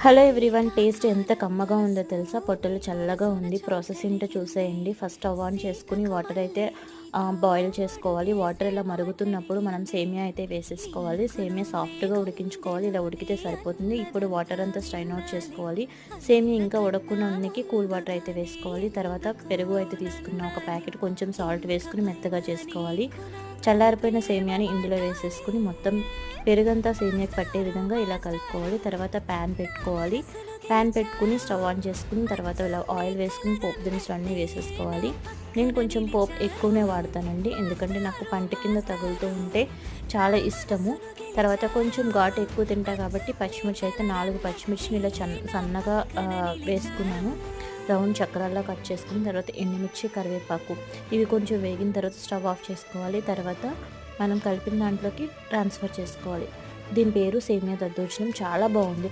Hello everyone, taste ఎంత కమ్మగా ఉందో తెలుసా? పొట్టలు చల్లగా ఉంది. ప్రాసెస్ ఏంటో చూసేయండి. ఫస్ట్ స్టవ్ ఆన్ చేసుకుని వాటర్ అయితే బాయిల్ చేసుకోవాలి. వాటర్ ఇలా మరుగుతున్నప్పుడు మనం సేమియా అయితే వేసేసుకోవాలి. సేమియా సాఫ్ట్గా ఉడికించుకోవాలి. ఇలా ఉడికితే సరిపోతుంది. ఇప్పుడు వాటర్ అంతా స్ట్రైన్ అవుట్ చేసుకోవాలి. సేమియా ఇంకా ఉడకకుండా కూల్ వాటర్ అయితే వేసుకోవాలి. తర్వాత పెరుగు అయితే తీసుకున్న ఒక ప్యాకెట్, కొంచెం సాల్ట్ వేసుకుని మెత్తగా చేసుకోవాలి. చల్లారిపోయిన సేమియాని ఇందులో వేసేసుకుని మొత్తం పెరుగంతా సేమియాకి పట్టే విధంగా ఇలా కలుపుకోవాలి. తర్వాత ప్యాన్ పెట్టుకుని స్టవ్ ఆన్ చేసుకుని తర్వాత ఇలా ఆయిల్ వేసుకుని పోపు దినుసులు అన్నీ వేసేసుకోవాలి. నేను కొంచెం పోపు ఎక్కువనే వాడతానండి, ఎందుకంటే నాకు పంట కింద తగులుతూ ఉంటే చాలా ఇష్టము. తర్వాత కొంచెం ఘాటు ఎక్కువ తింటా కాబట్టి పచ్చిమిర్చి అయితే 4 పచ్చిమిర్చిని ఇలా సన్నగా వేసుకున్నాను. రౌండ్ చక్రాల్లో కట్ చేసుకుని తర్వాత ఎండుమిర్చి, కరివేపాకు ఇవి కొంచెం వేగిన తర్వాత స్టవ్ ఆఫ్ చేసుకోవాలి. తర్వాత మనం కలిపిన దాంట్లోకి ట్రాన్స్ఫర్ చేసుకోవాలి. దీని పేరు సేమియా దద్దోజనం. చాలా బాగుంది.